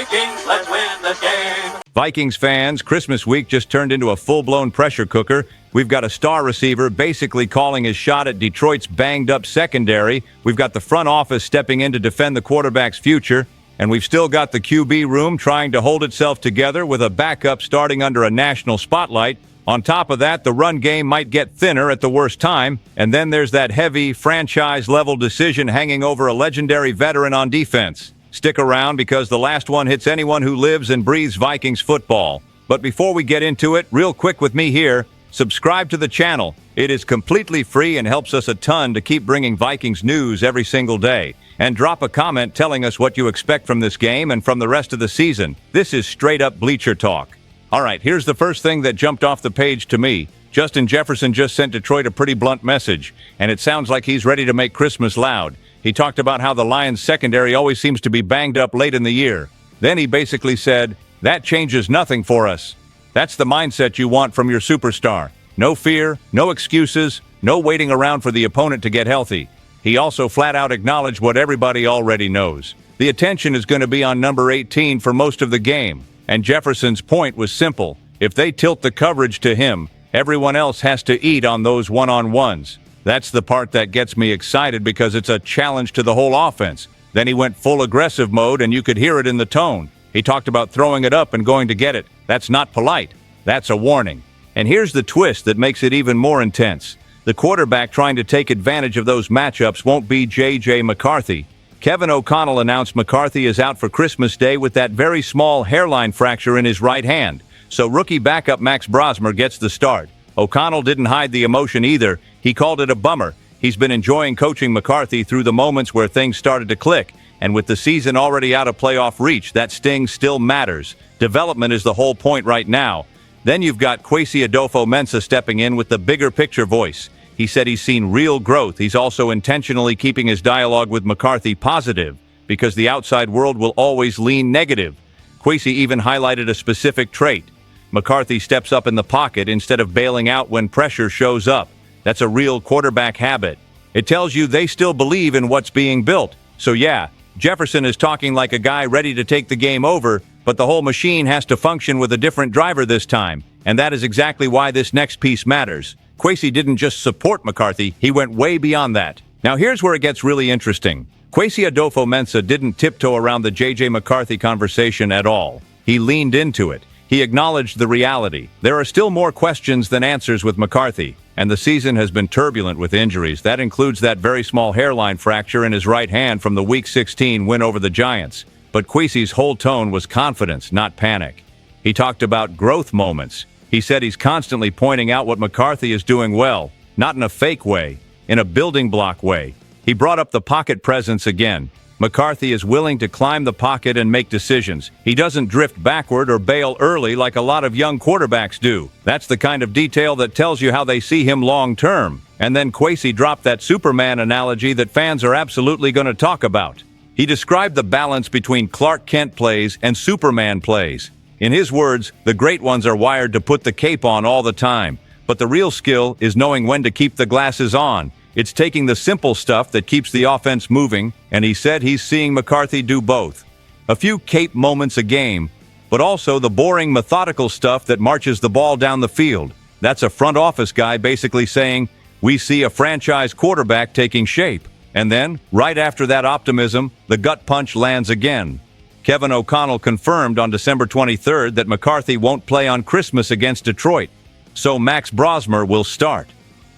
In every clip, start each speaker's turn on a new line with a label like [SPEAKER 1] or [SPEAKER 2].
[SPEAKER 1] Vikings, let's win this game.
[SPEAKER 2] Vikings fans, Christmas week just turned into a full-blown pressure cooker. We've got a star receiver basically calling his shot at Detroit's banged-up secondary. We've got the front office stepping in to defend the quarterback's future. And we've still got the QB room trying to hold itself together with a backup starting under a national spotlight. On top of that, the run game might get thinner at the worst time. And then there's that heavy, franchise-level decision hanging over a legendary veteran on defense. Stick around because the last one hits anyone who lives and breathes Vikings football. But before we get into it, real quick with me here, subscribe to the channel. It is completely free and helps us a ton to keep bringing Vikings news every single day. And drop a comment telling us what you expect from this game and from the rest of the season. This is straight-up Bleacher Talk. All right, here's the first thing that jumped off the page to me. Justin Jefferson just sent Detroit a pretty blunt message, and it sounds like he's ready to make Christmas loud. He talked about how the Lions' secondary always seems to be banged up late in the year. Then he basically said, "That changes nothing for us." That's the mindset you want from your superstar. No fear, no excuses, no waiting around for the opponent to get healthy. He also flat out acknowledged what everybody already knows. The attention is going to be on number 18 for most of the game. And Jefferson's point was simple. If they tilt the coverage to him, everyone else has to eat on those one-on-ones. That's the part that gets me excited because it's a challenge to the whole offense. Then he went full aggressive mode and you could hear it in the tone. He talked about throwing it up and going to get it. That's not polite. That's a warning. And here's the twist that makes it even more intense. The quarterback trying to take advantage of those matchups won't be J.J. McCarthy. Kevin O'Connell announced McCarthy is out for Christmas Day with that very small hairline fracture in his right hand. So rookie backup Max Brosmer gets the start. O'Connell didn't hide the emotion either. He called it a bummer. He's been enjoying coaching McCarthy through the moments where things started to click. And with the season already out of playoff reach, that sting still matters. Development is the whole point right now. Then you've got Kwesi Adolfo-Mensah stepping in with the bigger picture voice. He said he's seen real growth. He's also intentionally keeping his dialogue with McCarthy positive because the outside world will always lean negative. Kwesi even highlighted a specific trait. McCarthy steps up in the pocket instead of bailing out when pressure shows up. That's a real quarterback habit. It tells you they still believe in what's being built. So yeah, Jefferson is talking like a guy ready to take the game over, but the whole machine has to function with a different driver this time. And that is exactly why this next piece matters. Kwesi didn't just support McCarthy, he went way beyond that. Now here's where it gets really interesting. Kwesi Adolfo-Mensah didn't tiptoe around the J.J. McCarthy conversation at all. He leaned into it. He acknowledged the reality. There are still more questions than answers with McCarthy, and the season has been turbulent with injuries. That includes that very small hairline fracture in his right hand from the Week 16 win over the Giants. But Kwesi's whole tone was confidence, not panic. He talked about growth moments. He said he's constantly pointing out what McCarthy is doing well, not in a fake way, in a building block way. He brought up the pocket presence again. McCarthy is willing to climb the pocket and make decisions. He doesn't drift backward or bail early like a lot of young quarterbacks do. That's the kind of detail that tells you how they see him long term. And then Kwesi dropped that Superman analogy that fans are absolutely going to talk about. He described the balance between Clark Kent plays and Superman plays. In his words, the great ones are wired to put the cape on all the time, but the real skill is knowing when to keep the glasses on. It's taking the simple stuff that keeps the offense moving, and he said he's seeing McCarthy do both. A few cape moments a game, but also the boring, methodical stuff that marches the ball down the field. That's a front office guy basically saying, we see a franchise quarterback taking shape. And then, right after that optimism, the gut punch lands again. Kevin O'Connell confirmed on December 23rd that McCarthy won't play on Christmas against Detroit, so Max Brosmer will start.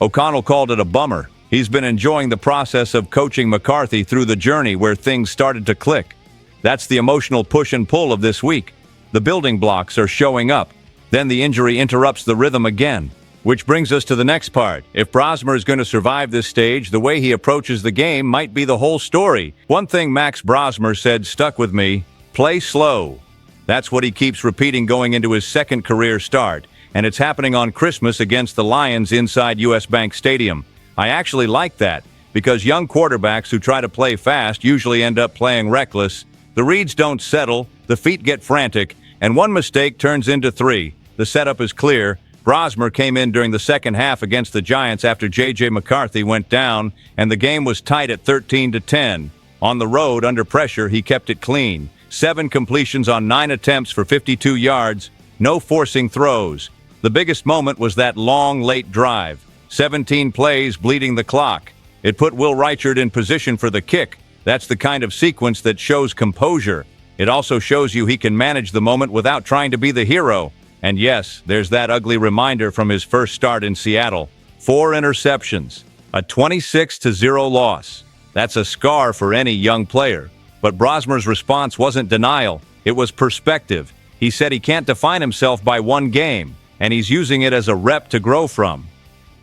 [SPEAKER 2] O'Connell called it a bummer. He's been enjoying the process of coaching McCarthy through the journey where things started to click. That's the emotional push and pull of this week. The building blocks are showing up. Then the injury interrupts the rhythm again. Which brings us to the next part. If Brosmer is going to survive this stage, the way he approaches the game might be the whole story. One thing Max Brosmer said stuck with me. Play slow. That's what he keeps repeating going into his second career start, and it's happening on Christmas against the Lions inside US Bank Stadium. I actually like that, because young quarterbacks who try to play fast usually end up playing reckless. The reads don't settle, the feet get frantic, and one mistake turns into three. The setup is clear. Brosmer came in during the second half against the Giants after J.J. McCarthy went down, and the game was tight at 13-10. On the road, under pressure, he kept it clean. 7 completions on 9 attempts for 52 yards, no forcing throws. The biggest moment was that long, late drive. 17 plays bleeding the clock. It put Will Reichard in position for the kick. That's the kind of sequence that shows composure. It also shows you he can manage the moment without trying to be the hero. And yes, there's that ugly reminder from his first start in Seattle. 4 interceptions, a 26-0 loss. That's a scar for any young player. But Brosmer's response wasn't denial, it was perspective. He said he can't define himself by one game, and he's using it as a rep to grow from.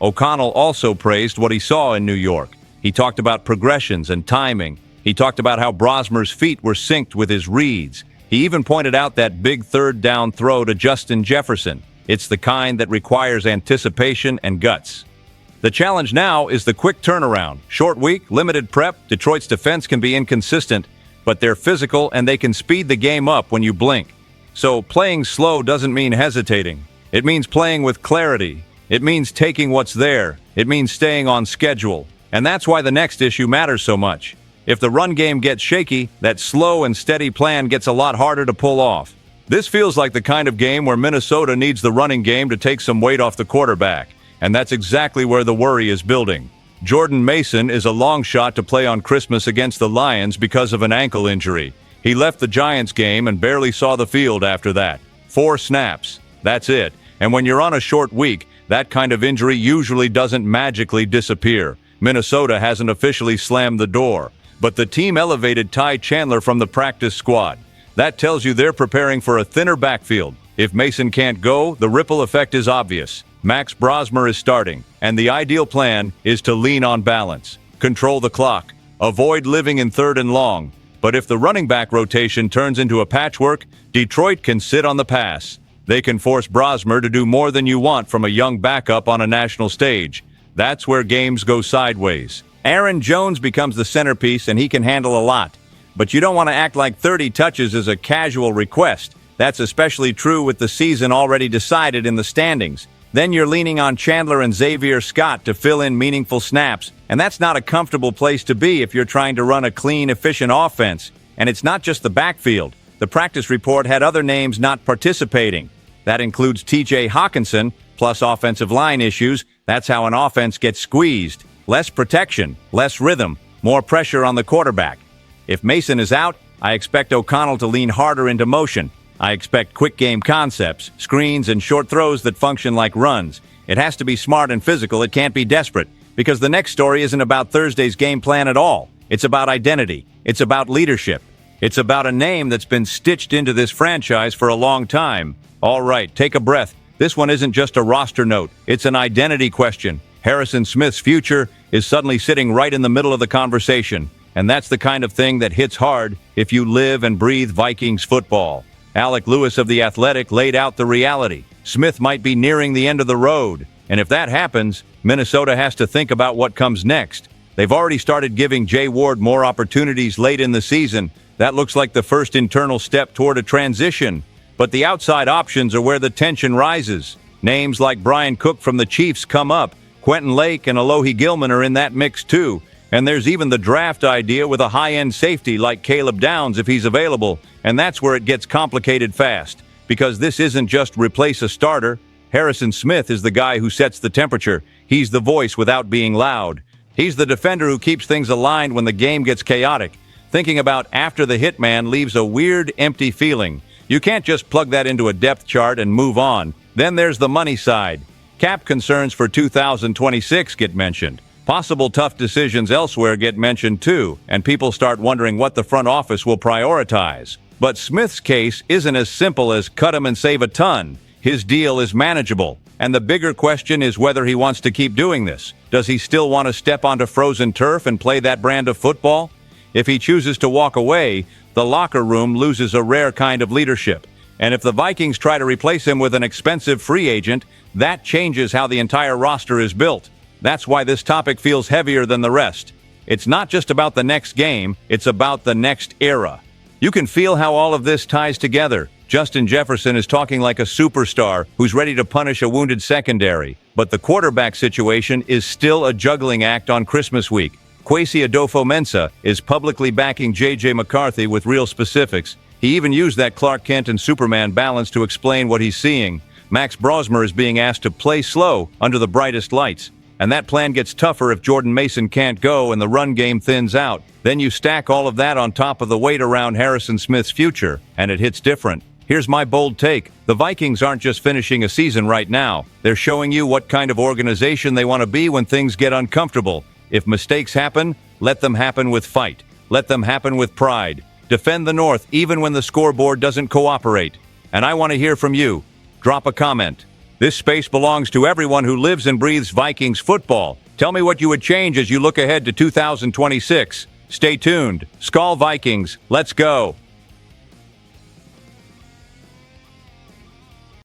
[SPEAKER 2] O'Connell also praised what he saw in New York. He talked about progressions and timing. He talked about how Brosmer's feet were synced with his reads. He even pointed out that big third down throw to Justin Jefferson. It's the kind that requires anticipation and guts. The challenge now is the quick turnaround. Short week, limited prep, Detroit's defense can be inconsistent, but they're physical and they can speed the game up when you blink. So playing slow doesn't mean hesitating. It means playing with clarity. It means taking what's there. It means staying on schedule. And that's why the next issue matters so much. If the run game gets shaky, that slow and steady plan gets a lot harder to pull off. This feels like the kind of game where Minnesota needs the running game to take some weight off the quarterback. And that's exactly where the worry is building. Jordan Mason is a long shot to play on Christmas against the Lions because of an ankle injury. He left the Giants game and barely saw the field after that. 4 snaps. That's it. And when you're on a short week, that kind of injury usually doesn't magically disappear. Minnesota hasn't officially slammed the door, but the team elevated Ty Chandler from the practice squad. That tells you they're preparing for a thinner backfield. If Mason can't go, the ripple effect is obvious. Max Brosmer is starting, and the ideal plan is to lean on balance. Control the clock. Avoid living in third and long. But if the running back rotation turns into a patchwork, Detroit can sit on the pass. They can force Brosmer to do more than you want from a young backup on a national stage. That's where games go sideways. Aaron Jones becomes the centerpiece, and he can handle a lot. But you don't want to act like 30 touches is a casual request. That's especially true with the season already decided in the standings. Then you're leaning on Chandler and Xavier Scott to fill in meaningful snaps, and that's not a comfortable place to be if you're trying to run a clean, efficient offense. And it's not just the backfield. The practice report had other names not participating. That includes T.J. Hawkinson, plus offensive line issues. That's how an offense gets squeezed. Less protection, less rhythm, more pressure on the quarterback. If Mason is out, I expect O'Connell to lean harder into motion. I expect quick game concepts, screens, and short throws that function like runs. It has to be smart and physical. It can't be desperate, because the next story isn't about Thursday's game plan at all. It's about identity. It's about leadership. It's about a name that's been stitched into this franchise for a long time. All right, take a breath. This one isn't just a roster note. It's an identity question. Harrison Smith's future is suddenly sitting right in the middle of the conversation. And that's the kind of thing that hits hard if you live and breathe Vikings football. Alec Lewis of The Athletic laid out the reality. Smith might be nearing the end of the road. And if that happens, Minnesota has to think about what comes next. They've already started giving Jay Ward more opportunities late in the season. That looks like the first internal step toward a transition. But the outside options are where the tension rises. Names like Brian Cook from the Chiefs come up. Quentin Lake and Alohi Gilman are in that mix too. And there's even the draft idea with a high-end safety like Caleb Downs if he's available. And that's where it gets complicated fast. Because this isn't just replace a starter. Harrison Smith is the guy who sets the temperature. He's the voice without being loud. He's the defender who keeps things aligned when the game gets chaotic. Thinking about after the hitman leaves a weird, empty feeling. You can't just plug that into a depth chart and move on. Then there's the money side. Cap concerns for 2026 get mentioned. Possible tough decisions elsewhere get mentioned too, and people start wondering what the front office will prioritize. But Smith's case isn't as simple as cut him and save a ton. His deal is manageable, and the bigger question is whether he wants to keep doing this. Does he still want to step onto frozen turf and play that brand of football? If he chooses to walk away, the locker room loses a rare kind of leadership. And if the Vikings try to replace him with an expensive free agent, that changes how the entire roster is built. That's why this topic feels heavier than the rest. It's not just about the next game, it's about the next era. You can feel how all of this ties together. Justin Jefferson is talking like a superstar who's ready to punish a wounded secondary. But the quarterback situation is still a juggling act on Christmas week. Kwesi Adofo-Mensah is publicly backing J.J. McCarthy with real specifics. He even used that Clark Kent and Superman balance to explain what he's seeing. Max Brosmer is being asked to play slow under the brightest lights. And that plan gets tougher if Jordan Mason can't go and the run game thins out. Then you stack all of that on top of the weight around Harrison Smith's future, and it hits different. Here's my bold take. The Vikings aren't just finishing a season right now. They're showing you what kind of organization they want to be when things get uncomfortable. If mistakes happen, let them happen with fight. Let them happen with pride. Defend the North even when the scoreboard doesn't cooperate. And I want to hear from you. Drop a comment. This space belongs to everyone who lives and breathes Vikings football. Tell me what you would change as you look ahead to 2026. Stay tuned. SKOL Vikings, let's go.